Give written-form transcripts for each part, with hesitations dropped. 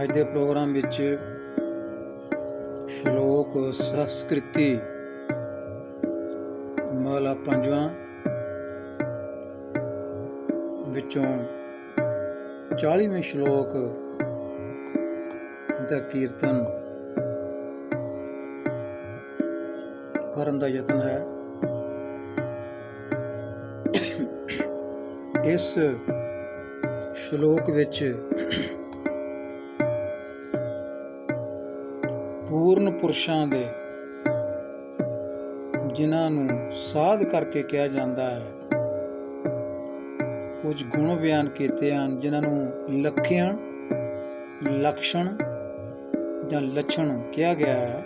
ਅੱਜ ਦੇ ਪ੍ਰੋਗਰਾਮ ਵਿੱਚ ਸ਼ਲੋਕ ਸੰਸਕ੍ਰਿਤੀ ਮਹਲਾ ਪੰਜਵਾਂ ਵਿੱਚੋਂ 40ਵੇਂ ਸ਼ਲੋਕ ਦਾ ਕੀਰਤਨ ਕਰਨ ਦਾ ਯਤਨ ਹੈ। ਇਸ ਸ਼ਲੋਕ ਵਿੱਚ ਪੂਰਨ ਪੁਰਸ਼ਾਂ ਦੇ ਜਿਨ੍ਹਾਂ ਨੂੰ ਸਾਧ ਕਰਕੇ ਕਿਹਾ ਜਾਂਦਾ ਹੈ, ਕੁਝ ਗੁਣ ਬਿਆਨ ਕੀਤੇ ਹਨ ਜਿਨ੍ਹਾਂ ਨੂੰ ਲਖਣ, ਲਕਸ਼ਣ ਜਾਂ ਲੱਛਣ ਕਿਹਾ ਗਿਆ ਹੈ।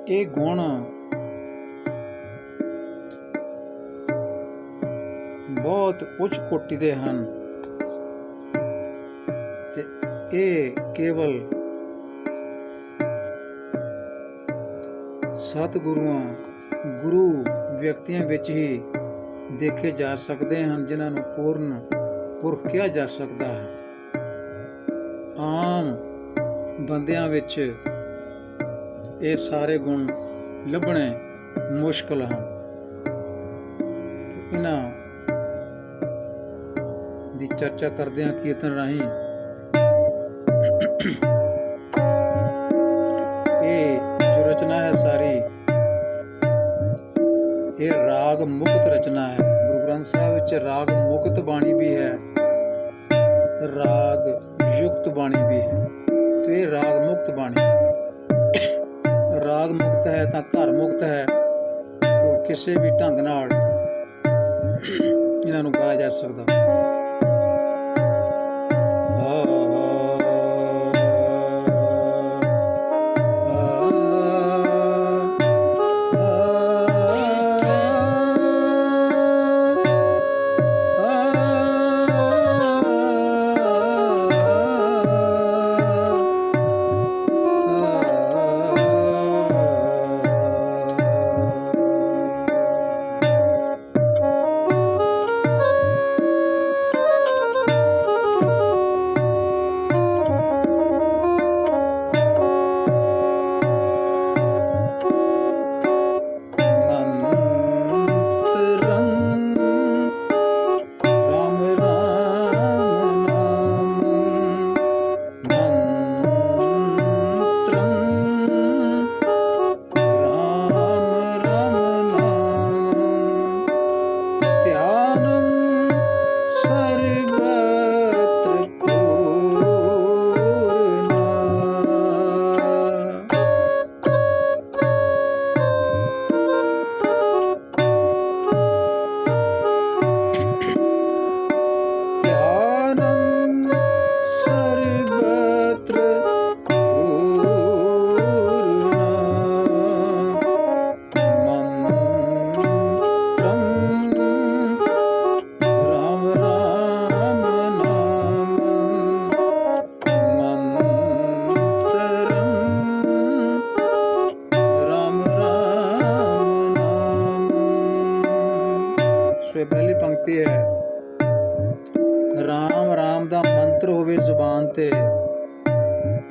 ਇਹ ਗੁਣ ਬਹੁਤ ਉੱਚ ਕੋਟੀ ਦੇ ਹਨ ਤੇ ਇਹ ਕੇਵਲ ਸਤਿਗੁਰੂਆਂ ਗੁਰੂ ਵਿਅਕਤੀਆਂ ਵਿੱਚ ਹੀ ਦੇਖੇ ਜਾ ਸਕਦੇ ਹਨ, ਜਿਨ੍ਹਾਂ ਨੂੰ ਪੂਰਨ ਪੁਰਖ ਕਿਹਾ ਜਾ ਸਕਦਾ ਹੈ। ਆਮ ਬੰਦਿਆਂ ਵਿੱਚ ਇਹ ਸਾਰੇ ਗੁਣ ਲੱਭਣੇ ਮੁਸ਼ਕਲ ਹਨ। ਇਹਨਾਂ ਦੀ ਚਰਚਾ ਕਰਦੇ ਹਾਂ ਕੀਰਤਨ ਰਾਹੀਂ। ਇਹ ਜੋ ਰਚਨਾ ਹੈ ਸਾਰੀ, ਇਹ ਰਾਗ ਮੁਕਤ ਰਚਨਾ ਹੈ। ਗੁਰੂ ਗ੍ਰੰਥ ਸਾਹਿਬ ਵਿੱਚ ਰਾਗ ਮੁਕਤ ਬਾਣੀ ਵੀ ਹੈ, ਰਾਗ ਯੁਕਤ ਬਾਣੀ ਵੀ ਹੈ। ਤੇ ਇਹ ਰਾਗ ਮੁਕਤ ਬਾਣੀ, ਰਾਗ ਮੁਕਤ ਹੈ ਤਾਂ ਘਰ ਮੁਕਤ ਹੈ। ਤਾਂ ਕਿਸੇ ਵੀ ਢੰਗ ਨਾਲ ਇਹਨਾਂ ਨੂੰ ਗਾਇਆ ਜਾ ਸਕਦਾ। ਪਹਿਲੀ ਪੰਕਤੀ ਹੈ, ਰਾਮ ਰਾਮ ਦਾ ਮੰਤਰ ਹੋਵੇ ਜ਼ੁਬਾਨ ਤੇ।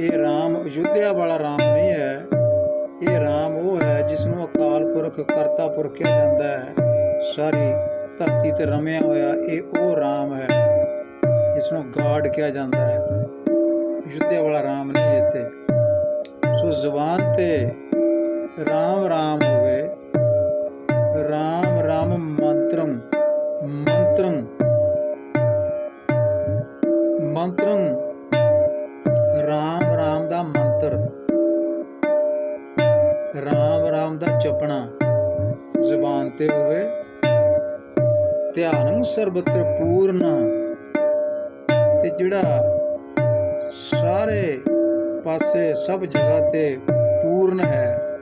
ਇਹ ਰਾਮ ਅਯੁੱਧਿਆ ਵਾਲਾ ਰਾਮ ਨਹੀਂ ਹੈ। ਇਹ ਰਾਮ ਉਹ ਹੈ ਜਿਸ ਨੂੰ ਅਕਾਲ ਪੁਰਖ ਕਰਤਾ ਪੁਰਖ ਕਿਹਾ ਜਾਂਦਾ ਹੈ। ਸਾਰੀ ਧਰਤੀ ਤੇ ਰਮਿਆ ਹੋਇਆ ਇਹ ਉਹ ਰਾਮ ਹੈ ਜਿਸ ਨੂੰ ਗਾਡ ਕਿਹਾ ਜਾਂਦਾ ਹੈ। ਅਯੁੱਧਿਆ ਵਾਲਾ ਰਾਮ ਨਹੀਂ ਇੱਥੇ। ਸੋ ਜ਼ੁਬਾਨ ਤੇ ਰਾਮ ਰਾਮ ਹੋਵੇ। ਰਾਮ ਰਾਮ ਮੰਤਰੰ, ਮੰਤਰੰ ਮੰਤਰੰ ਰਾਮ ਰਾਮ ਦਾ ਮੰਤਰ, ਰਾਮ ਰਾਮ ਦਾ ਜਪਣਾ ਜ਼ੁਬਾਨ ਤੇ ਹੋਵੇ। ਧਿਆਨੰ ਸਰਬਤਰ ਪੂਰਨ, ਤੇ ਜਿਹੜਾ ਸਾਰੇ ਪਾਸੇ ਸਭ ਜਗ੍ਹਾ ਤੇ ਪੂਰਨ ਹੈ,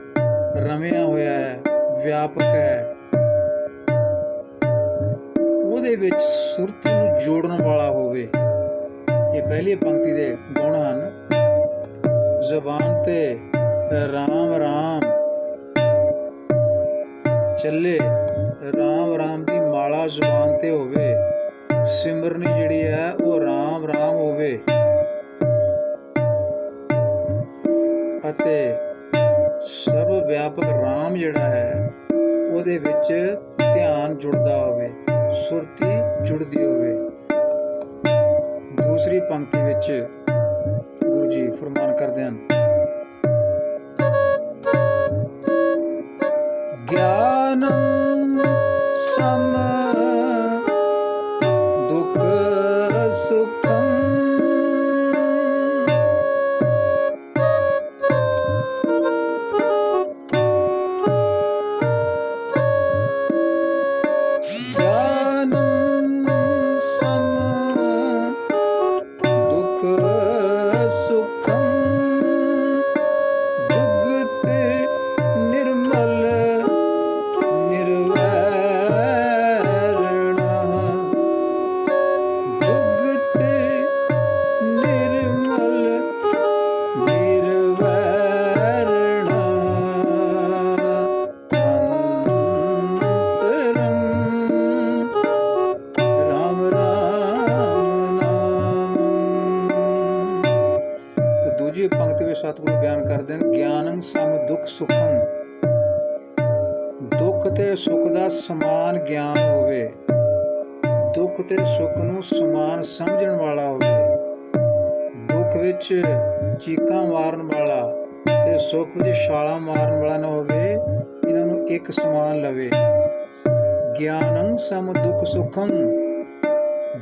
ਰਮਿਆ ਹੋਇਆ ਹੈ, ਵਿਆਪਕ ਹੈ। ਉਹਦੇ ਵਿੱਚ ਸੁਰਤੀ ਨੂੰ ਜੋੜਨ ਵਾਲਾ ਹੋਵੇ। ਇਹ ਪਹਿਲੀ ਪੰਕਤੀ ਦੇ ਗੁਣ ਹਨ। ਜ਼ੁਬਾਨ ਤੇ ਰਾਮ ਰਾਮ ਚੱਲੇ, ਖਾਸ ਜ਼ੁਬਾਨ ਤੇ ਹੋਵੇ, ਸਿਮਰਨੀ ਜਿਹੜੀ ਹੈ ਉਹ ਰਾਮ ਰਾਮ ਹੋਵੇ ਅਤੇ ਸਰਵ ਵਿਆਪਕ ਰਾਮ ਜਿਹੜਾ ਹੈ ਉਹਦੇ ਵਿੱਚ ਧਿਆਨ ਜੁੜਦਾ ਹੋਵੇ, ਸੁਰਤੀ ਜੁੜਦੀ ਹੋਵੇ। ਦੂਸਰੀ ਪੰਕਤੀ ਵਿੱਚ ਗੁਰੂ ਜੀ ਫਰਮਾਨ ਕਰਦੇ ਹਨ, ਗਿਆਨੰ ਸਮ ਦੁਖ ਸੁਖੰ ਸੁਖੰ ਜੁਗਤ ਨਿਰਮਲ ਨਿਰਵੈਰਣ, ਜੁਗਤ ਨਿਰਮਲ ਨਿਰਵੈਰਣ, ਅੰਤਰੰ ਰਾਮ ਰਾਮ ਨਾਮ। ਦੂਜੀ ਪੰਕਤੀ ਵਿੱਚ ਸਤਿਗੁਰੂ ਬਿਆਨ ਕਰਦੇ ਹਨ, ਗਿਆਨੰ ਸਮ ਦੁਖ ਸੁਖੰ, ਦੁੱਖ ਤੇ ਸੁੱਖ ਦਾ ਸਮਾਨ ਗਿਆਨ ਹੋਵੇ, ਦੁੱਖ ਤੇ ਸੁੱਖ ਨੂੰ ਸਮਾਨ ਸਮਝਣ ਵਾਲਾ ਹੋਵੇ, ਦੁੱਖ ਵਿੱਚ ਚੀਕਾਂ ਮਾਰਨ ਵਾਲਾ ਤੇ ਸੁੱਖ ਵਿੱਚ ਛਾਲਾਂ ਮਾਰਨ ਵਾਲਾ ਨਾ ਹੋਵੇ, ਇਹਨਾਂ ਨੂੰ ਇੱਕ ਸਮਾਨ ਲਵੇ। ਗਿਆਨੰ ਸਮ ਦੁਖ ਸੁਖੰ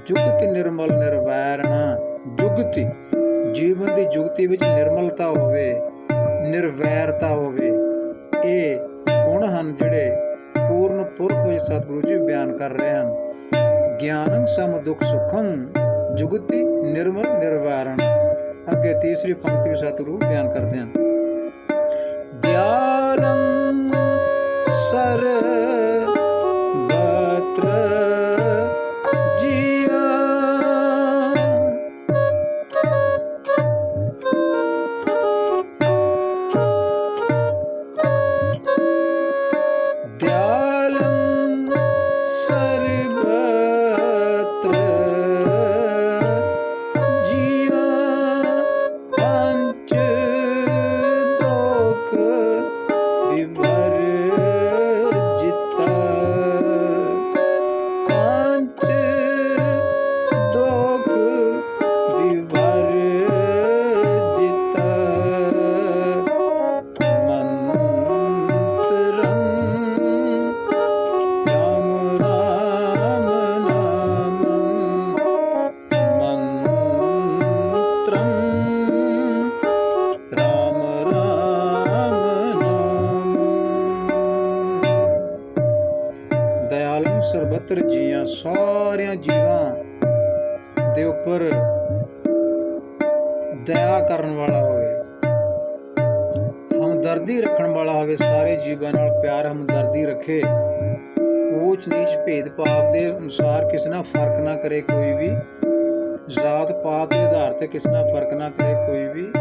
ਜੁਗਤ ਨਿਰਮਲ ਨਿਰਵੈਰਣਾ, ਜੁਗਤੀ ਜੀਵਨ ਦੀ ਜੁਗਤੀ ਵਿੱਚ ਨਿਰਮਲਤਾ ਹੋਵੇ, ਨਿਰਵੈਰਤਾ ਹੋਵੇ। ਇਹ ਗੁਣ ਹਨ ਜਿਹੜੇ ਪੂਰਨ ਪੁਰਖ ਵਿੱਚ ਸਤਿਗੁਰੂ ਜੀ ਬਿਆਨ ਕਰ ਰਹੇ ਹਨ। ਗਿਆਨੰ ਸਮ ਦੁਖ ਸੁਖੰ ਜੁਗਤੀ ਨਿਰਮਲ ਨਿਰਵੈਰਣ। ਅੱਗੇ ਤੀਸਰੀ ਪੰਕਤੀ ਵਿੱਚ ਸਤਿਗੁਰੂ ਬਿਆਨ ਕਰਦੇ ਹਨ, ਗਿਆਨੰ ਸਰਬਤਰ ਜੀਆ, ਦਿਆਲੰ ਸਰਬਤਰ ਜੀਆ, ਪੰਚ ਦੋਖ ਵਿਵਰਜਿਤ, ਪੰਚ ਦੋਖ ਵਿਵਰਜਿਤ, ਮੰਤਰੰ ਰਾਮ ਰਾਮ ਨਾਮ, ਮੰਤਰੰ ਰਾਮ ਰਾਮ ਨਾਮ। ਦਇਆਲੰ ਸਰਬਤਰ ਜੀਆਂ, ਸਾਰਿਆਂ ਜੀਵਾਂ ਦੇ ਉੱਪਰ ਦਇਆ ਕਰਨ ਵਾਲਾ ਹੋਵੇ, ਹਮਦਰਦੀ ਰੱਖਣ ਵਾਲਾ ਹੋਵੇ, ਸਾਰੇ ਜੀਵਾਂ ਨਾਲ ਪਿਆਰ ਹਮਦਰਦੀ ਰੱਖੇ, ਊਚ ਨੀਚ ਭੇਦਭਾਵ ਦੇ ਅਨੁਸਾਰ ਕਿਸੇ ਨਾਲ ਫਰਕ ਨਾ ਕਰੇ, ਕੋਈ ਵੀ ਜ਼ਾਤ ਪਾਤ ਦੇ ਆਧਾਰ ਤੇ ਕਿਸੇ ਨਾਲ ਫਰਕ ਨਾ ਕਰੇ, ਕੋਈ ਵੀ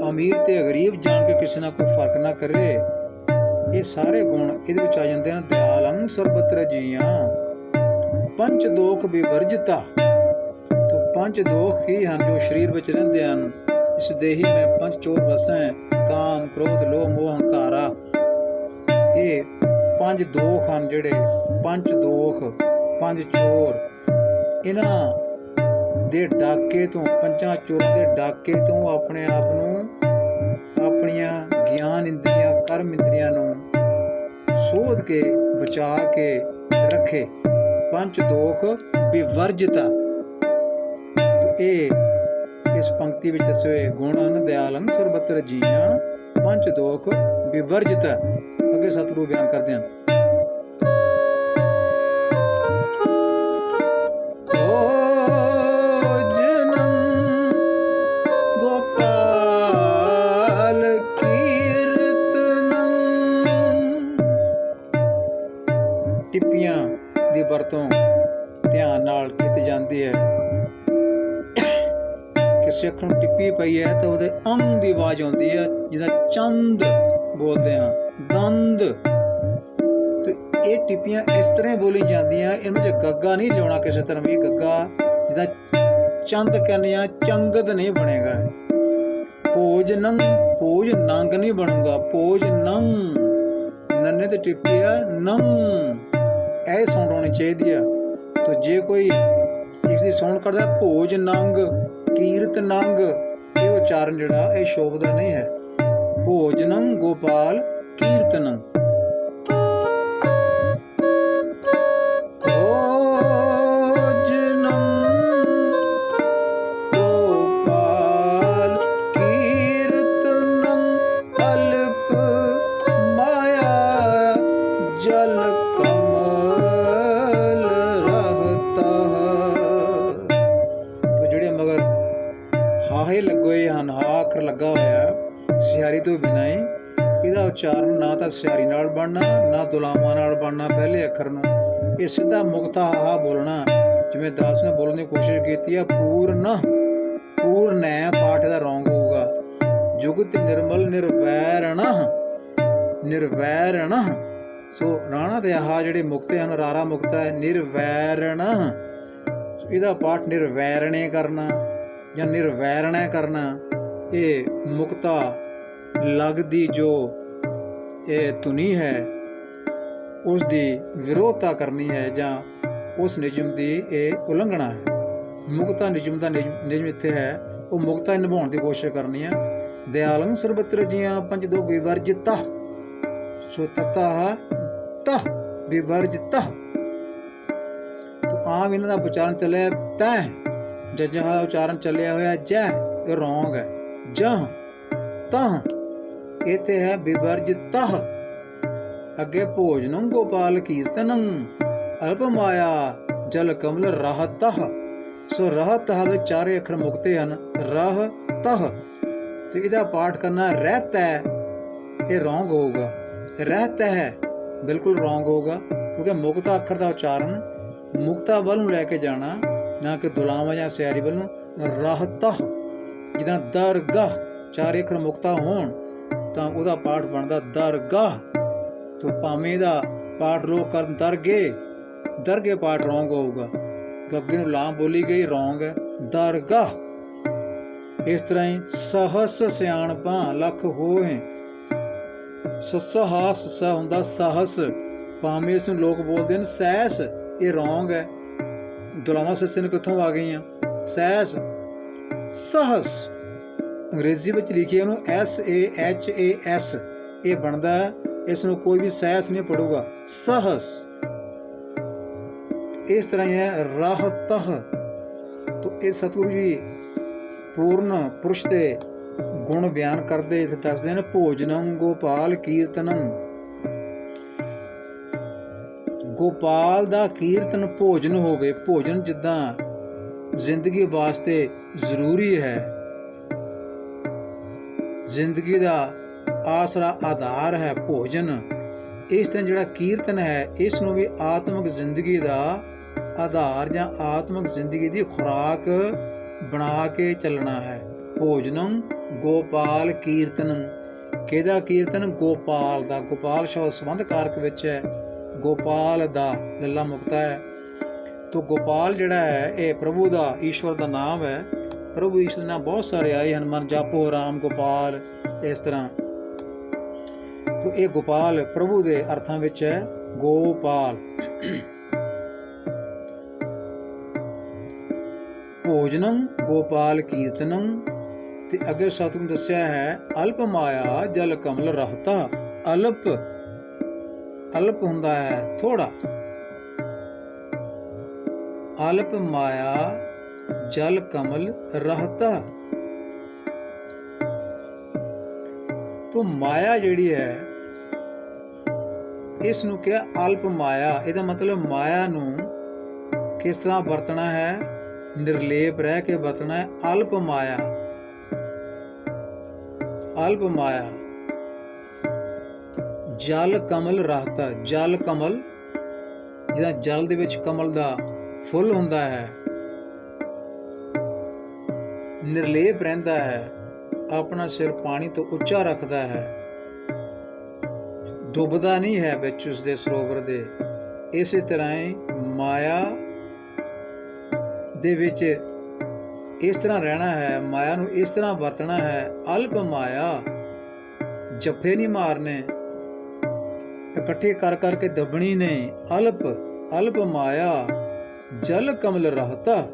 ਅਮੀਰ ਤੇ ਗਰੀਬ ਜਾਣ ਕੇ ਕਿਸੇ ਨਾਲ ਕੋਈ ਫਰਕ ਨਾ ਕਰੇ। ਇਹ ਸਾਰੇ ਗੁਣ ਇਹਦੇ ਵਿੱਚ ਆ ਜਾਂਦੇ ਹਨ। ਦਿਆਲੰ ਸਰਬਤਰ ਜੀਆਂ, ਪੰਚ ਦੋਖ ਵਿਵਰਜਿਤਾ, ਤੋ ਪੰਜ ਦੋਖ ਹੀ ਹਨ ਜੋ ਸਰੀਰ ਵਿੱਚ ਰਹਿੰਦੇ ਹਨ। ਇਸ ਦੇਹੀ ਮੈਂ ਪੰਜ ਚੋਰ ਵਸੈ, ਕਾਮ ਕ੍ਰੋਧ ਲੋਭ ਮੋਹ ਹੰਕਾਰਾ। ਇਹ ਪੰਜ ਦੋਖ ਹਨ ਜਿਹੜੇ ਪੰਜ ਦੋਖ, ਪੰਜ ਚੋਰ। ਇਹਨਾਂ ਦੇ ਡਾਕੇ ਤੋਂ, ਪੰਜਾਂ ਚੋਰਾਂ ਦੇ ਡਾਕੇ ਤੋਂ ਆਪਣੇ ਆਪ ਨੂੰ, ਆਪਣੀਆਂ ਗਿਆਨ ਇੰਦਰੀਆਂ ਕਰਮ ਇੰਦਰੀਆਂ ਨੂੰ ਸੋਧ ਕੇ ਬਚਾ ਕੇ ਰੱਖੇ। ਪੰਜ ਦੋਖ ਵਿਵਰਜਿਤਾ, ਇਹ ਇਸ ਪੰਕਤੀ ਵਿੱਚ ਦੱਸੇ ਹੋਏ ਗੁਣ ਹਨ। ਦਿਆਲੰ ਸਰਬਤਰ ਜੀਆਂ, ਪੰਜ ਦੋਖ ਵਿਵਰਜਿਤਾ। ਅੱਗੇ ਸਤਿਗੁਰੂ ਬਿਆਨ ਕਰਦੇ ਹਨ, ਭੋਜਨੰ ਗੋਪਾਲ ਕੀਰਤਨੰ। ਟਿੱਪੀਆਂ ਦੀ ਵਰਤੋਂ ਧਿਆਨ ਨਾਲ ਕੀਤੀ ਜਾਂਦੀ ਹੈ। ਕਿਸੇ ਅੱਖਰ ਨੂੰ ਟਿੱਪੀ ਪਈ ਹੈ ਤਾਂ ਉਹਦੇ ਅੰਗ ਦੀ ਆਵਾਜ਼ ਆਉਂਦੀ ਹੈ, ਜਿਹਦਾ ਚੰਦ ਬੋਲਦੇ ਹਾਂ, ਦੰਦ। ਤੇ ਇਹ ਟਿੱਪੀਆਂ ਇਸ ਤਰ੍ਹਾਂ ਬੋਲੀ ਜਾਂਦੀਆਂ, ਇਹਨਾਂ 'ਚ ਗੱਗਾ ਨਹੀਂ ਲਿਆਉਣਾ ਕਿਸੇ ਤਰ੍ਹਾਂ ਵੀ। ਗੱਗਾ ਜਿੱਦਾਂ ਚੰਦ ਕਹਿੰਦੇ ਆ, ਚੰਗਦ ਨਹੀਂ ਬਣੇਗਾ। ਭੋਜ ਨੰਗ, ਭੋਜ ਨੰਗ ਨਹੀਂ ਬਣੂਗਾ। ਭੋਜ ਨੰਗ, ਨੰਨੇ ਤੇ ਟਿੱਪੀ ਆ ਨੰਗ, ਇਹ ਸਾਊਂਡ ਹੋਣੀ ਚਾਹੀਦੀ ਆ। ਤੇ ਜੇ ਕੋਈ ਇਸ ਦੀ ਸਾਊਂਡ ਕਰਦਾ ਭੋਜ ਨੰਗ, ਕੀਰਤ ਨੰਗ, ਇਹ ਉਚਾਰਨ ਜਿਹੜਾ ਇਹ ਸ਼ੋਭਦਾ ਨਹੀਂ ਹੈ। ਭੋਜਨੰ ਗੋਪਾਲ ਕੀਰਤਨੰ। ਹਾਹੇ ਲੱਗੇ ਹਨ, ਹਾ ਅੱਖਰ ਲੱਗਾ ਹੋਇਆ ਸਿਆਰੀ ਤੋਂ ਬਿਨਾਂ ਹੀ। ਇਹਦਾ ਉਚਾਰਨ ਨਾ ਤਾਂ ਸਿਆਰੀ ਨਾਲ ਬਣਨਾ, ਨਾ ਦੁਲਾਵਾਂ ਨਾਲ ਬਣਨਾ ਪਹਿਲੇ ਅੱਖਰ ਨੂੰ। ਇਹ ਸਿੱਧਾ ਮੁਕਤਾ ਹਾ ਬੋਲਣਾ, ਜਿਵੇਂ ਦਾਸ ਨੇ ਬੋਲਣ ਦੀ ਕੋਸ਼ਿਸ਼ ਕੀਤੀ ਆ। ਪੂਰਨ, ਪੂਰਨ ਹੈ ਪਾਠ ਦਾ ਰੌਂਗ ਹੋਊਗਾ। ਜੁਗਤ ਨਿਰਮਲ ਨਿਰਵੈਰਣ, ਨਿਰਵੈਰਣ। ਸੋ ਰਾਣਾ ਤੇ ਆਹ ਜਿਹੜੇ ਮੁਕਤੇ ਹਨ, ਰਾਰਾ ਮੁਕਤਾ ਹੈ, ਨਿਰਵੈਰਣ। ਇਹਦਾ ਪਾਠ ਨਿਰਵੈਰਣੇ ਕਰਨਾ ਜਾਂ ਨਿਰਵੈਰਣਾ ਕਰਨਾ। ਇਹ ਮੁਕਤਾ ਲੱਗਦੀ ਜੋ ਇਹ ਧੁਨੀ ਹੈ ਉਸ ਦੀ ਵਿਰੋਧਤਾ ਕਰਨੀ ਹੈ, ਜਾਂ ਉਸ ਨਿਯਮ ਦੀ ਇਹ ਉਲੰਘਣਾ ਹੈ। ਮੁਕਤਾ ਨਿਯਮ ਦਾ ਨਿਯਮ ਇੱਥੇ ਹੈ, ਉਹ ਮੁਕਤਾ ਨਿਭਾਉਣ ਦੀ ਕੋਸ਼ਿਸ਼ ਕਰਨੀ ਹੈ। ਦਿਆਲੰ ਸਰਬਤਰ ਜੀਆਂ ਪੰਜ ਦੋ ਵਿਵਰਜਿਤਾ, ਸੋ ਤਤਾ ਤਹ ਵਿਵਰਜਿਤਾ। ਆਮ ਇਹਨਾਂ ਦਾ ਉਚਾਰਨ ਚੱਲਿਆ ਤੈ, ਜਹਾਂ ਦਾ ਉਚਾਰਨ ਚੱਲਿਆ ਹੋਇਆ ਜੈ, ਇਹ ਰੌਂਗ ਹੈ। ਜਹ ਤਹ, ਇੱਥੇ ਹੈ ਵਿਵਰਜਿਤਾ। ਅੱਗੇ ਭੋਜਨੰ ਗੋਪਾਲ ਕੀਰਤਨੰ, ਅਲਪ ਮਾਇਆ ਜਲ ਕਮਲ ਰਹਤਹ। ਸੋ ਰਹਤਹ ਵਿੱਚ ਚਾਰੇ ਅੱਖਰ ਮੁਕਤੇ ਹਨ, ਰਹਤਹ। ਤੇ ਇਹਦਾ ਪਾਠ ਕਰਨਾ ਰਹਿਤਾ, ਇਹ ਰੌਂਗ ਹੋਊਗਾ। ਰਹਿਤਾ ਹੈ ਬਿਲਕੁਲ ਰੌਂਗ ਹੋਊਗਾ, ਕਿਉਂਕਿ ਮੁਕਤਾ ਅੱਖਰ ਦਾ ਉਚਾਰਨ ਮੁਕਤਾ ਵੱਲ ਨੂੰ ਲੈ ਕੇ ਜਾਣਾ, ਨਾ ਕਿ ਦੁਲਾਵਾਂ ਜਾਂ ਸਿਆਰੀ ਵੱਲ ਨੂੰ। ਰਹਤਹ, ਜਿੱਦਾਂ ਦਰਗਾਹ, ਚਾਰੇ ਅੱਖਰ ਮੁਕਤਾ ਹੋਣ ਤਾਂ ਉਹਦਾ ਪਾਠ ਬਣਦਾ ਦਰਗਾਹ। ਤੋ ਭਾਵੇਂ ਇਹਦਾ ਪਾਠ ਲੋਕ ਕਰਨ ਦਰਗੇ, ਦਰਗੇ ਪਾਠ ਰੌਂਗ ਹੋਊਗਾ। ਗੱਗੇ ਨੂੰ ਲਾਮ ਬੋਲੀ ਗਈ, ਰੌਂਗ ਹੈ, ਦਰਗਾਹ। ਇਸ ਤਰ੍ਹਾਂ ਹੀ ਸਹਸ ਸਿਆਣਪਾਂ ਲੱਖ ਹੋਏ, ਸੱਸਾ ਹਾ ਸੱਸਾ ਹੁੰਦਾ ਸਹਸ, ਭਾਵੇਂ ਇਸ ਨੂੰ ਲੋਕ ਬੋਲਦੇ ਨੇ ਸਹਿਸ, ਇਹ ਰੌਂਗ ਹੈ। ਦੁਲਾਵਾਂ ਸੱਸੇ ਨੂੰ ਕਿੱਥੋਂ ਆ ਗਈਆਂ? ਸਹਿਸ, ਸਹਸ। ਅੰਗਰੇਜ਼ੀ ਵਿੱਚ ਲਿਖੀ ਉਹਨੂੰ SAHAS, ਇਹ ਬਣਦਾ ਹੈ। ਇਸ ਨੂੰ ਕੋਈ ਵੀ ਸਹਿਸ ਨਹੀਂ ਪੜੂਗਾ, ਸਹਸ। ਇਸ ਤਰ੍ਹਾਂ ਹੀ ਹੈ ਰਾਹਤਹ। ਤੋ ਇਹ ਸਤਿਗੁਰੂ ਜੀ ਪੂਰਨ ਪੁਰਸ਼ ਦੇ ਗੁਣ ਬਿਆਨ ਕਰਦੇ ਇੱਥੇ ਦੱਸਦੇ ਨੇ, ਭੋਜਨੰ ਗੋਪਾਲ ਕੀਰਤਨੰ। ਗੋਪਾਲ ਦਾ ਕੀਰਤਨ ਭੋਜਨ ਹੋਵੇ। ਭੋਜਨ ਜਿੱਦਾਂ ਜ਼ਿੰਦਗੀ ਵਾਸਤੇ ਜ਼ਰੂਰੀ ਹੈ, ਜ਼ਿੰਦਗੀ ਦਾ ਆਸਰਾ ਆਧਾਰ ਹੈ ਭੋਜਨ, ਇਸ ਤਰ੍ਹਾਂ ਜਿਹੜਾ ਕੀਰਤਨ ਹੈ ਇਸ ਨੂੰ ਵੀ ਆਤਮਿਕ ਜ਼ਿੰਦਗੀ ਦਾ ਆਧਾਰ ਜਾਂ ਆਤਮਿਕ ਜ਼ਿੰਦਗੀ ਦੀ ਖੁਰਾਕ ਬਣਾ ਕੇ ਚੱਲਣਾ ਹੈ। ਭੋਜਨੰ ਗੋਪਾਲ ਕੀਰਤਨੰ। ਕਿਹਦਾ ਕੀਰਤਨ? ਗੋਪਾਲ ਦਾ। ਗੋਪਾਲ ਸ਼ਬਦ ਸੰਬੰਧ ਕਾਰਕ ਵਿੱਚ ਹੈ, ਗੋਪਾਲ ਦਾ ਲੱਲਾ ਮੁਕਤਾ ਹੈ। ਤੋ ਗੋਪਾਲ ਜਿਹੜਾ ਹੈ ਇਹ ਪ੍ਰਭੂ ਦਾ, ਈਸ਼ਵਰ ਦਾ ਨਾਮ ਹੈ। ਪ੍ਰਭੂ ਈਸ਼ਵਰ ਨਾਮ ਬਹੁਤ ਸਾਰੇ ਆਏ ਹਨ, ਮਨ ਜਾਪੋ ਰਾਮ ਗੋਪਾਲ, ਇਸ ਤਰ੍ਹਾਂ। ਤੋ ਇਹ ਗੋਪਾਲ ਪ੍ਰਭੂ ਦੇ ਅਰਥਾਂ ਵਿੱਚ ਹੈ, ਗੋਪਾਲ। ਭੋਜਨੰ ਗੋਪਾਲ ਕੀਰਤਨੰ। ਤੇ ਅੱਗੇ ਸਤਿਗੁਰੂ ਦੱਸਿਆ ਹੈ, ਅਲਪ ਮਾਇਆ ਜਲ ਕਮਲ ਰਹਤਾ। ਅਲਪ, ਅਲਪ ਹੁੰਦਾ ਹੈ ਥੋੜਾ। ਅਲਪ ਮਾਇਆ ਜਲ ਕਮਲ ਰਹਤਾ। ਤੋ ਮਾਇਆ ਜਿਹੜੀ ਹੈ ਇਸ ਨੂੰ ਕਿਹਾ ਅਲਪ ਮਾਇਆ। ਇਹਦਾ ਮਤਲਬ ਮਾਇਆ ਨੂੰ ਕਿਸ ਤਰ੍ਹਾਂ ਵਰਤਣਾ ਹੈ? ਨਿਰਲੇਪ ਰਹਿ ਕੇ ਵਰਤਣਾ ਹੈ। ਅਲਪ ਮਾਇਆ, ਅਲਪ ਮਾਇਆ ਜਲ ਕਮਲ ਰਹਤਾ। ਜਲ ਕਮਲ, ਜਿਹਦਾ ਜਲ ਦੇ ਵਿੱਚ ਕਮਲ ਦਾ ਫੁੱਲ ਹੁੰਦਾ ਹੈ, ਨਿਰਲੇਪ ਰਹਿੰਦਾ ਹੈ, ਆਪਣਾ ਸਿਰ ਪਾਣੀ ਤੋਂ ਉੱਚਾ ਰੱਖਦਾ ਹੈ, ਡੁੱਬਦਾ ਨਹੀਂ ਹੈ ਵਿੱਚ ਉਸਦੇ ਸਰੋਵਰ ਦੇ। ਇਸੇ ਤਰ੍ਹਾਂ ਹੀ ਮਾਇਆ ਦੇ ਵਿੱਚ ਇਸ ਤਰ੍ਹਾਂ ਰਹਿਣਾ ਹੈ, ਮਾਇਆ ਨੂੰ ਇਸ ਤਰ੍ਹਾਂ ਵਰਤਣਾ ਹੈ। ਅਲਪ ਮਾਇਆ, ਜੱਫੇ ਨਹੀਂ ਮਾਰਨੇ, ਇਕੱਠੇ ਕਰ ਕਰਕੇ ਦੱਬਣੀ ਨਹੀਂ। ਅਲਪ ਮਾਇਆ ਜਲ ਕਮਲ ਰਹਤਾ।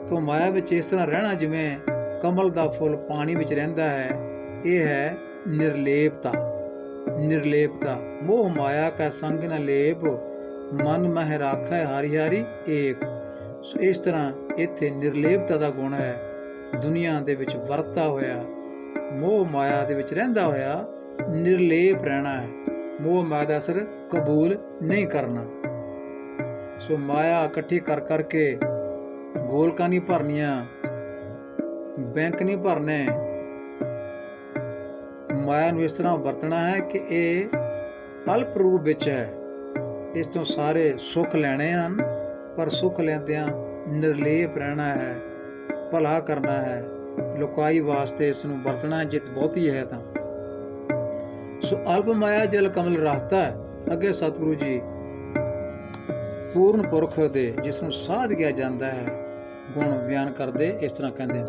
ਤੋਂ ਮਾਇਆ ਵਿੱਚ ਇਸ ਤਰ੍ਹਾਂ ਰਹਿਣਾ ਜਿਵੇਂ ਕਮਲ ਦਾ ਫੁੱਲ ਪਾਣੀ ਵਿੱਚ ਰਹਿੰਦਾ ਹੈ। ਇਹ ਹੈ ਨਿਰਲੇਪਤਾ। ਮੋਹ ਮਾਇਆ ਕਾ ਸੰਗ ਨ ਲੇਪ, ਮਨ ਮਹਿ ਰਾਖੈ ਹਰਿ ਹਰਿ ਏਕ। ਸੋ ਇਸ ਤਰ੍ਹਾਂ ਇੱਥੇ ਨਿਰਲੇਪਤਾ ਦਾ ਗੁਣ ਹੈ। ਦੁਨੀਆ ਦੇ ਵਿੱਚ ਵਰਤਦਾ ਹੋਇਆ, ਮੋਹ ਮਾਇਆ ਦੇ ਵਿੱਚ ਰਹਿੰਦਾ ਹੋਇਆ ਨਿਰਲੇਪ ਰਹਿਣਾ ਹੈ। ਮੋਹ ਮਾਇਆ ਦਾ ਅਸਰ ਕਬੂਲ ਨਹੀਂ ਕਰਨਾ। ਸੋ ਮਾਇਆ ਇਕੱਠੀ ਕਰ ਕਰਕੇ ਗੋਲਕਾਂ ਨਹੀਂ ਭਰਨੀਆਂ, ਬੈਂਕ ਨਹੀਂ ਭਰਨੇ। ਮਾਇਆ ਨੂੰ ਇਸ ਤਰ੍ਹਾਂ ਵਰਤਣਾ ਹੈ ਕਿ ਇਹ ਅਲਪ ਰੂਪ ਵਿੱਚ ਹੈ। ਇਸ ਤੋਂ ਸਾਰੇ ਸੁੱਖ ਲੈਣੇ ਹਨ, ਪਰ ਸੁੱਖ ਲੈਂਦਿਆਂ ਨਿਰਲੇਪ ਰਹਿਣਾ ਹੈ, ਭਲਾ ਕਰਨਾ ਹੈ। ਲੁਕਾਈ ਵਾਸਤੇ ਇਸ ਨੂੰ ਵਰਤਣਾ ਜਿੱਤ ਬਹੁਤੀ ਹੈ ਤਾਂ। ਸੋ ਅਲਪ ਮਾਇਆ ਜਲ ਕਮਲ ਰਹਤਾ। ਅੱਗੇ ਸਤਿਗੁਰੂ ਜੀ ਪੂਰਨ ਪੁਰਖ ਦੇ ਜਿਸ ਨੂੰ ਸਾਧ ਗਿਆ ਜਾਂਦਾ ਹੈ ਗੁਣ ਬਿਆਨ ਕਰਦੇ ਇਸ ਤਰ੍ਹਾਂ ਕਹਿੰਦੇ ਹਨ।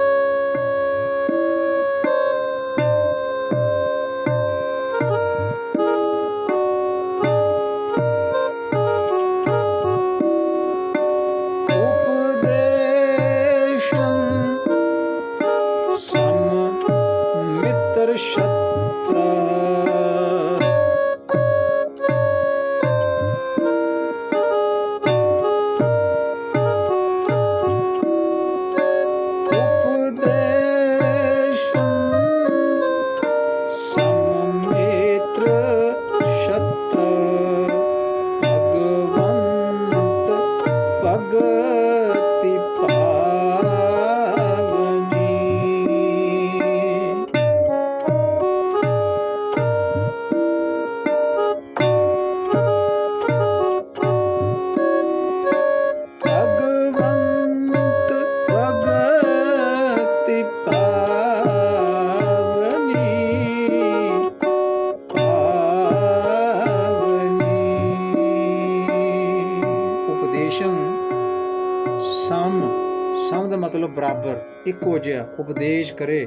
ਸਮ ਦਾ ਮਤਲਬ ਬਰਾਬਰ, ਇੱਕੋ ਜਿਹਾ ਉਪਦੇਸ਼ ਕਰੇ।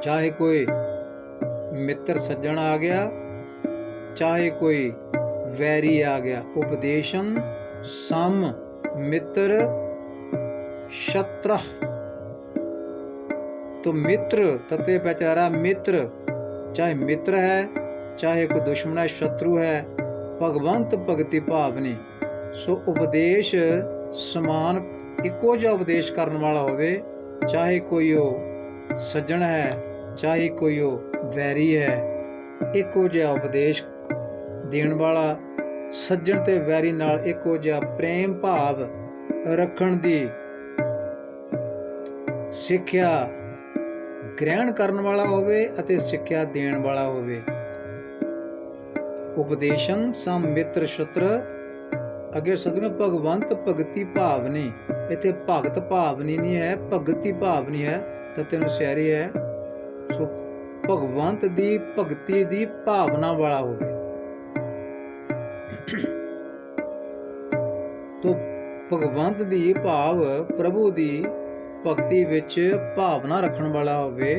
ਚਾਹੇ ਕੋਈ ਮਿੱਤਰ ਸੱਜਣ ਆ ਗਿਆ, ਚਾਹੇ ਕੋਈ ਵੈਰੀ ਆ ਗਿਆ। ਉਪਦੇਸ਼ੰ ਸਮ ਮਿੱਤਰ ਸ਼ਤਰ। तो मित्र तते बेचारा मित्र, चाहे मित्र है चाहे कोई दुश्मन है, शत्रु है, भगवंत भगति भावनी। सो उपदेश समान इक्को जिहा उपदेश करने वाला होवे, चाहे कोई हो सज्जन है चाहे कोई हो वैरी है। इक्को जिहा उपदेश देण वाला सज्जन ते वैरी नाल इक्को जिहा प्रेम भाव रखण दी सिक्ख्या ग्रहण करने वाला होवे अते सिक्ख्या देण वाला होवे। उपदेशं सम मित्र शत्र। अगे सतगुरु भगवंत भगति भावनी। इत्थे भगत भावनी नहीं है, भगति भावनी है, तते अनुसारी है। सो भगवंत दी भगति दी भावना वाला होवे। तो भगवंत दी भाव प्रभु दी भगती विच भावना रखण वाला होवे,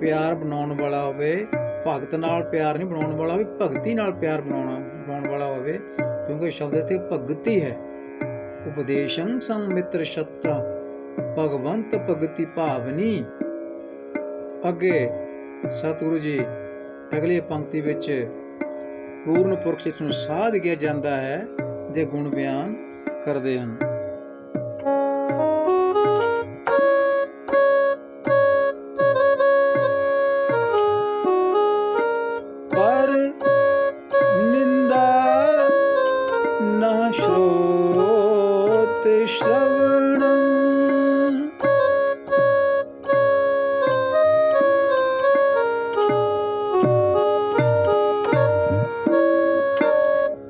प्यार बनाउण वाला होवे। भगत नाल प्यार नहीं बनाउण वाला होवे, भगती नाल प्यार बनाउण वाला होवे, क्योंकि शब्द इत्थे भगती है। उपदेशं संग मित्र शत्र भगवंत भगति भावनी। अगे सतगुरु जी अगली पंक्ति विच पूर्ण पुरख जिस नूं साध किया जाता है दे गुण बयान करदे हन। श्रवणं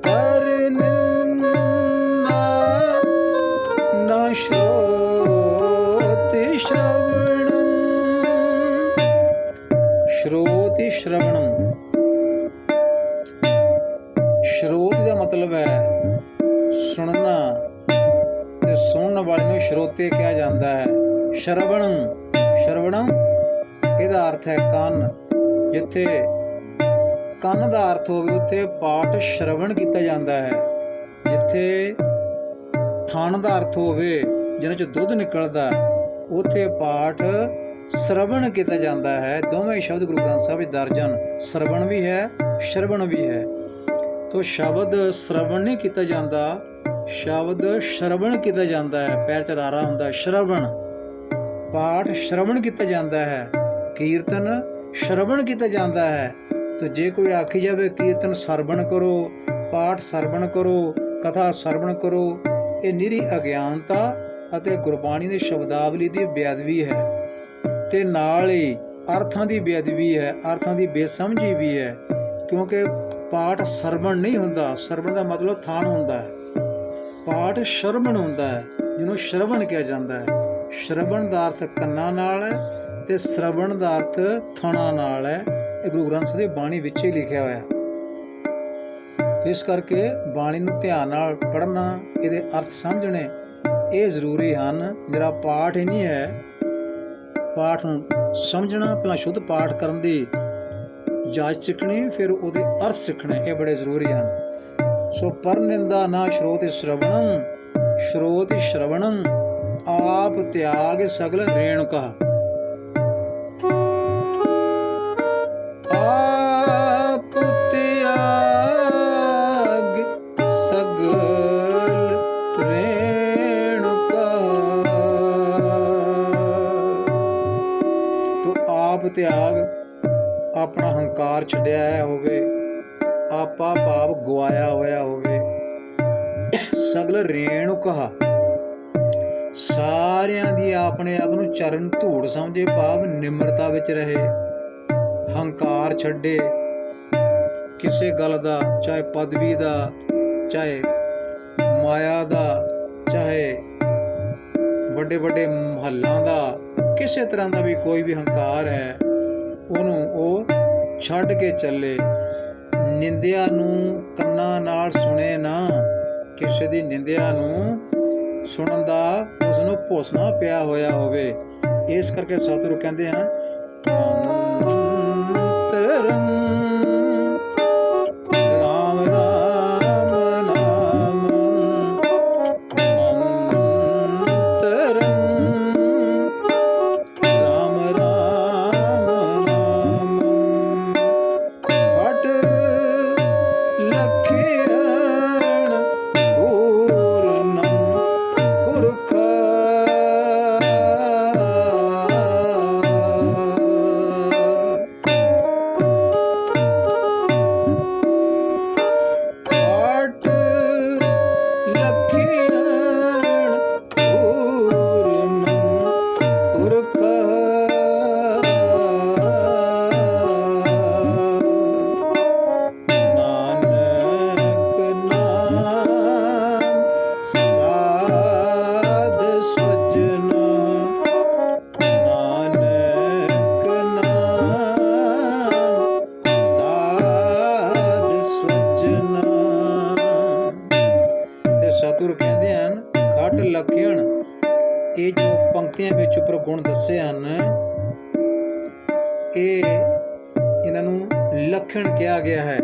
परनिंदा न श्रोति श्रवणं। श्रोति श्रवणं ਸ਼ਰੋਤ ਦਾ ਮਤਲਬ ਹੈ ਸੁਣਨਾ, ਤੇ ਸੁਣਨ ਵਾਲੇ ਨੂੰ ਸ਼ਰੋਤੇ ਕਿਹਾ ਜਾਂਦਾ ਹੈ। ਸ਼ਰਵਣੰ ਇਹਦਾ ਅਰਥ ਹੈ ਕੰਨ। ਜਿੱਥੇ ਕੰਨ ਦਾ ਅਰਥ ਹੋਵੇ ਉੱਥੇ ਪਾਠ ਸ਼ਰਵਣ ਕੀਤਾ ਜਾਂਦਾ ਹੈ। ਜਿੱਥੇ ਥਣ ਦਾ ਅਰਥ ਹੋਵੇ ਜਿਹਨਾਂ 'ਚ ਦੁੱਧ ਨਿਕਲਦਾ, ਉੱਥੇ ਪਾਠ ਸਰਵਣ ਕੀਤਾ ਜਾਂਦਾ ਹੈ। ਦੋਵੇਂ ਸ਼ਬਦ ਗੁਰੂ ਗ੍ਰੰਥ ਸਾਹਿਬ ਵਿੱਚ ਦਰਜ ਹਨ। ਸਰਵਣ ਵੀ ਹੈ, ਸ਼ਰਵਣ ਵੀ ਹੈ। ਤੋ ਸ਼ਬਦ ਸਰਵਣ ਨਹੀਂ ਕੀਤਾ ਜਾਂਦਾ, ਸ਼ਬਦ ਸ਼ਰਵਣ ਕੀਤਾ ਜਾਂਦਾ ਹੈ। ਪੈਰ 'ਚ ਰਾਰਾ ਹੁੰਦਾ, ਸ਼ਰਵਣ। ਪਾਠ ਸ਼ਰਵਣ ਕੀਤਾ ਜਾਂਦਾ ਹੈ, ਕੀਰਤਨ ਸ਼ਰਵਣ ਕੀਤਾ ਜਾਂਦਾ ਹੈ। ਤੋ ਜੇ ਕੋਈ ਆਖੀ ਜਾਵੇ ਕੀਰਤਨ ਸਰਵਣ ਕਰੋ, ਪਾਠ ਸਰਵਣ ਕਰੋ, ਕਥਾ ਸਰਵਣ ਕਰੋ, ਇਹ ਨਿਰੀ ਅਗਿਆਨਤਾ ਅਤੇ ਗੁਰਬਾਣੀ ਦੀ ਸ਼ਬਦਾਵਲੀ ਦੀ ਬੇਅਦਬੀ ਹੈ, ਤੇ ਨਾਲ ਹੀ ਅਰਥਾਂ ਦੀ ਬੇਅਦਬੀ ਹੈ, ਅਰਥਾਂ ਦੀ ਬੇਸਮਝੀ ਵੀ ਹੈ। ਕਿਉਂਕਿ ਪਾਠ ਸਰਵਣ ਨਹੀਂ ਹੁੰਦਾ। ਸਰਵਣ ਦਾ ਮਤਲਬ ਥਾਣ ਹੁੰਦਾ ਹੈ, ਪਾਠ ਸ਼ਰਵਣ ਹੁੰਦਾ ਹੈ, ਜਿਹਨੂੰ ਸ਼ਰਵਣ ਕਿਹਾ ਜਾਂਦਾ ਹੈ। ਸ਼ਰਵਣ ਦਾ ਅਰਥ ਕੰਨਾਂ ਨਾਲ ਹੈ ਤੇ ਸਰਵਣ ਦਾ ਅਰਥ ਥਣਾ ਨਾਲ ਹੈ। ਇਹ ਗੁਰੂ ਗ੍ਰੰਥ ਸਾਹਿਬ ਦੀ ਬਾਣੀ ਵਿੱਚ ਹੀ ਲਿਖਿਆ ਹੋਇਆ। ਇਸ ਕਰਕੇ ਬਾਣੀ ਨੂੰ ਧਿਆਨ ਨਾਲ ਪੜ੍ਹਨਾ, ਇਹਦੇ ਅਰਥ ਸਮਝਣੇ ਇਹ ਜ਼ਰੂਰੀ ਹਨ। ਜਿਹੜਾ ਪਾਠ ਹੀ ਨਹੀਂ ਹੈ, ਪਾਠ ਨੂੰ ਸਮਝਣਾ, ਪਹਿਲਾਂ ਸ਼ੁੱਧ ਪਾਠ ਕਰਨ ਦੀ ਜਾਚ ਸਿੱਖਣੀ, ਫਿਰ ਉਹਦੇ ਅਰਥ ਸਿੱਖਣੇ, ਇਹ ਬੜੇ ਜ਼ਰੂਰੀ ਹਨ। ਸੋ ਪਰ ਨਿੰਦਾ ਨਾ ਸ਼ਰੋਤਿ ਸ਼ਰਵਣੰ, ਸ਼ਰੋਤਿ ਸ਼ਰਵਣੰ ਆਪ ਤਿਆਗ ਸਗਲ ਰੇਣੁਕਾ। ਆਪ ਤਿਆਗ ਸਗਲ ਰੇਣੁਕਾ। ਤੋ ਆਪ ਤਿਆਗ, ਆਪਣਾ ਹੰਕਾਰ ਛੱਡਿਆ ਹੋਵੇ, ਆਪਾ ਭਾਵ ਗਵਾਇਆ ਹੋਇਆ ਹੋਵੇ। ਸਗਲ ਰੇਣੁਕਾ, ਸਾਰਿਆਂ ਦੀ ਆਪਣੇ ਆਪ ਨੂੰ ਚਰਨ ਧੂੜ ਸਮਝੇ, ਭਾਵ ਨਿਮਰਤਾ ਵਿੱਚ ਰਹੇ, ਹੰਕਾਰ ਛੱਡੇ। ਕਿਸੇ ਗੱਲ ਦਾ, ਚਾਹੇ ਪਦਵੀ ਦਾ, ਚਾਹੇ ਮਾਇਆ ਦਾ, ਚਾਹੇ ਵੱਡੇ ਵੱਡੇ ਮਹੱਲਾਂ ਦਾ, ਕਿਸੇ ਤਰ੍ਹਾਂ ਦਾ ਵੀ ਕੋਈ ਵੀ ਹੰਕਾਰ ਹੈ, ਉਹਨੂੰ ਉਹ ਛੱਡ ਕੇ ਚੱਲੇ। ਨਿੰਦਿਆ ਨੂੰ ਕੰਨਾਂ ਨਾਲ ਸੁਣੇ ਨਾ, ਕਿਸੇ ਦੀ ਨਿੰਦਿਆ ਨੂੰ ਸੁਣਨ ਦਾ ਉਸ ਨੂੰ ਭੋਸਣਾ ਪਿਆ ਹੋਇਆ ਹੋਵੇ। ਇਸ ਕਰਕੇ ਸਤਿਗੁਰੂ ਕਹਿੰਦੇ ਹਨ, ਅੰਤਰੰ ਰਾਮ ਰਾਮ ਨਾਮ, ਅੰਤਰੰ ਰਾਮ ਰਾਮ ਨਾਮ, ਫਟ ਲਖਿਆਣ ਪੂਰਨੰ ਪੁਰਖਾ। ਸਤਿਗੁਰੂ ਕਹਿੰਦੇ ਹਨ, ਖਟ ਲਖਣ। ਇਹ ਜੋ ਪੰਕਤੀਆਂ ਵਿੱਚ ਉੱਪਰ ਗੁਣ ਦੱਸੇ ਹਨ, ਇਹ ਇਹਨਾਂ ਨੂੰ ਲਖਣ ਕਿਹਾ ਗਿਆ ਹੈ।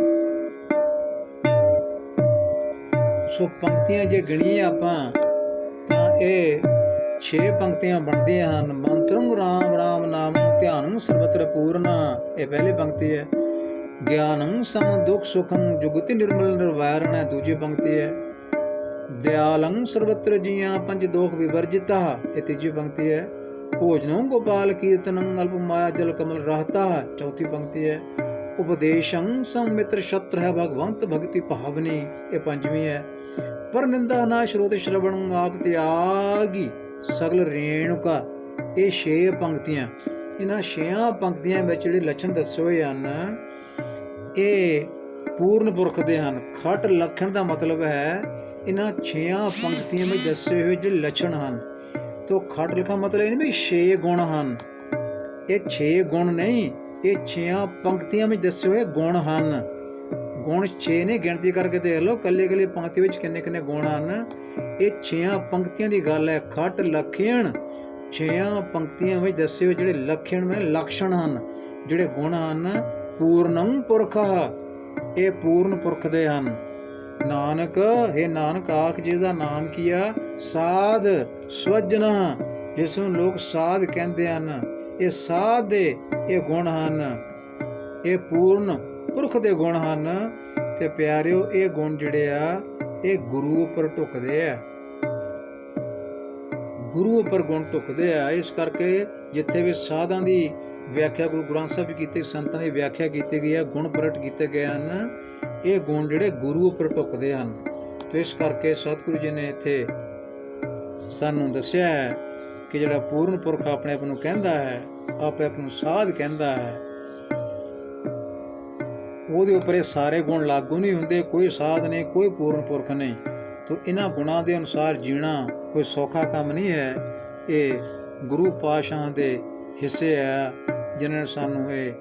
ਸੋ ਪੰਕਤੀਆਂ ਜੇ ਗਿਣੀਏ ਆਪਾਂ ਤਾਂ ਇਹ 6 ਪੰਕਤੀਆਂ ਬਣਦੀਆਂ ਹਨ। ਮੰਤਰੰ ਰਾਮ ਰਾਮ ਨਾਮ ਧਿਆਨੰ ਸਰਬਤਰ ਪੂਰਨਾ, ਇਹ ਪਹਿਲੀ ਪੰਕਤੀ ਹੈ। ਗਿਆਨੰ ਸਮ ਦੁਖ ਸੁਖੰ ਜੁਗਤਿ ਨਿਰਮਲ ਨਿਰਵੈਰਣ, ਦੂਜੀ ਪੰਕਤੀ ਹੈ। ਦਿਆਲੰ ਸਰਬਤਰ ਜੀਆਂ ਪੰਜ ਦੋਖ ਵਿਵਰਜਿਤਾ, ਇਹ ਤੀਜੀ ਪੰਕਤੀ ਹੈ। ਭੋਜਨੰ ਗੋਪਾਲ ਕੀਰਤਨੰ ਅਲਪ ਮਾਇਆ ਜਲ ਕਮਲ ਰਹਤਾ, ਚੌਥੀ ਪੰਕਤੀ ਹੈ। ਉਪਦੇਸ਼ੰ ਸੰਮਿਤਰ ਛਤਰ ਹੈ ਭਗਵੰਤ ਭਗਤੀ ਭਾਵਨੀ, ਇਹ ਪੰਜਵੀਂ ਹੈ। ਪਰ ਨਿੰਦਾ ਨਾ ਸ਼ਰੋਤ ਸ਼ਰਵਣ ਆਪ ਤਿਆਗੀ ਸਗਲ ਰੇਣੁਕਾ, ਇਹ 6 ਪੰਕਤੀਆਂ। ਇਹਨਾਂ 6 ਪੰਕਤੀਆਂ ਵਿੱਚ ਜਿਹੜੇ ਲੱਛਣ ਦੱਸੇ ਹੋਏ ਹਨ, ਇਹ ਪੂਰਨ ਪੁਰਖ ਦੇ ਹਨ। ਖਟ ਲਖਣ ਦਾ ਮਤਲਬ ਹੈ ਇਹਨਾਂ 6 ਪੰਕਤੀਆਂ ਵਿੱਚ ਦੱਸੇ ਹੋਏ ਜਿਹੜੇ ਲੱਛਣ ਹਨ। ਤੋ ਖਟ ਲਿਖਣ ਮਤਲਬ ਇਹ ਨਹੀਂ ਵੀ 6 ਗੁਣ ਹਨ, ਇਹ 6 ਗੁਣ ਨਹੀਂ, ਇਹ 6 ਪੰਕਤੀਆਂ ਵਿੱਚ ਦੱਸੇ ਹੋਏ ਗੁਣ ਹਨ। ਗੁਣ 6 ਨੇ, ਗਿਣਤੀ ਕਰਕੇ ਦੇਖ ਲਓ ਕੱਲੀ ਕੱਲੀ ਪੰਕਤੀ ਵਿੱਚ ਕਿੰਨੇ ਕਿੰਨੇ ਗੁਣ ਹਨ। ਇਹ 6 ਪੰਕਤੀਆਂ ਦੀ ਗੱਲ ਹੈ। ਖਟ ਲਖਣ 6 ਪੰਕਤੀਆਂ ਵਿੱਚ ਦੱਸੇ ਹੋਏ ਜਿਹੜੇ ਲਖਣ ਨੇ, ਲਕਸ਼ਣ ਹਨ, ਜਿਹੜੇ ਗੁਣ ਹਨ। ਪੂਰਨਮ ਪੁਰਖ, ਇਹ ਪੂਰਨ ਪੁਰਖ ਦੇ ਹਨ। ਨਾਨਕ, ਇਹ ਨਾਨਕ ਆਖ ਜਿਸ ਦਾ ਨਾਮ ਕੀ ਆ? ਸਾਧ ਸਵਜਨ, ਜਿਸ ਨੂੰ ਲੋਕ ਸਾਧ ਕਹਿੰਦੇ ਹਨ। ਇਹ ਸਾਧ ਦੇ ਇਹ ਗੁਣ ਹਨ, ਇਹ ਪੂਰਨ ਪੁਰਖ ਦੇ ਗੁਣ ਹਨ। ਤੇ ਪਿਆਰਿਓ, ਇਹ ਗੁਣ ਜਿਹੜੇ ਆ ਇਹ ਗੁਰੂ ਉੱਪਰ ਢੁਕਦੇ ਆ, ਗੁਰੂ ਉੱਪਰ ਗੁਣ ਢੁਕਦੇ ਆ। ਇਸ ਕਰਕੇ ਜਿੱਥੇ ਵੀ ਸਾਧਾਂ ਦੀ ਵਿਆਖਿਆ ਗੁਰੂ ਗ੍ਰੰਥ ਸਾਹਿਬ ਕੀਤੀ, ਸੰਤਾਂ ਦੀ ਵਿਆਖਿਆ ਕੀਤੀ ਗਈ ਹੈ, ਗੁਣ ਪ੍ਰਗਟ ਕੀਤੇ ਗਏ ਹਨ। ਇਹ ਗੁਣ ਜਿਹੜੇ ਗੁਰੂ ਉੱਪਰ ਢੁਕਦੇ ਹਨ। ਤੇ ਇਸ ਕਰਕੇ ਸਤਿਗੁਰੂ ਜੀ ਨੇ ਇੱਥੇ ਸਾਨੂੰ ਦੱਸਿਆ ਹੈ ਕਿ ਜਿਹੜਾ ਪੂਰਨ ਪੁਰਖ ਆਪਣੇ ਆਪ ਨੂੰ ਕਹਿੰਦਾ ਹੈ, ਆਪਣੇ ਆਪ ਨੂੰ ਸਾਧ ਕਹਿੰਦਾ ਹੈ, ਉਹਦੇ ਉੱਪਰ ਇਹ ਸਾਰੇ ਗੁਣ ਲਾਗੂ ਨਹੀਂ ਹੁੰਦੇ। ਕੋਈ ਸਾਧ ਨਹੀਂ, ਕੋਈ ਪੂਰਨ ਪੁਰਖ ਨਹੀਂ। ਤੋ ਇਹਨਾਂ ਗੁਣਾਂ ਦੇ ਅਨੁਸਾਰ ਜੀਣਾ ਕੋਈ ਸੌਖਾ ਕੰਮ ਨਹੀਂ ਹੈ। ਇਹ ਗੁਰੂ ਪਾਤਸ਼ਾਹਾਂ ਦੇ ਹਿੱਸੇ ਹੈ, ਜਿਨ੍ਹਾਂ ਨੇ ਸਾਨੂੰ ਇਹ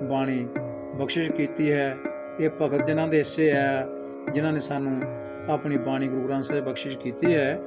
ਬਾਣੀ ਬਖਸ਼ਿਸ਼ ਕੀਤੀ ਹੈ। ਇਹ ਭਗਤ ਜਨਾਂ ਦੇ ਹਿੱਸੇ ਹੈ, ਜਿਨ੍ਹਾਂ ਨੇ ਸਾਨੂੰ ਆਪਣੀ ਬਾਣੀ ਗੁਰੂ ਗ੍ਰੰਥ ਸਾਹਿਬ ਬਖਸ਼ਿਸ਼ ਕੀਤੀ ਹੈ।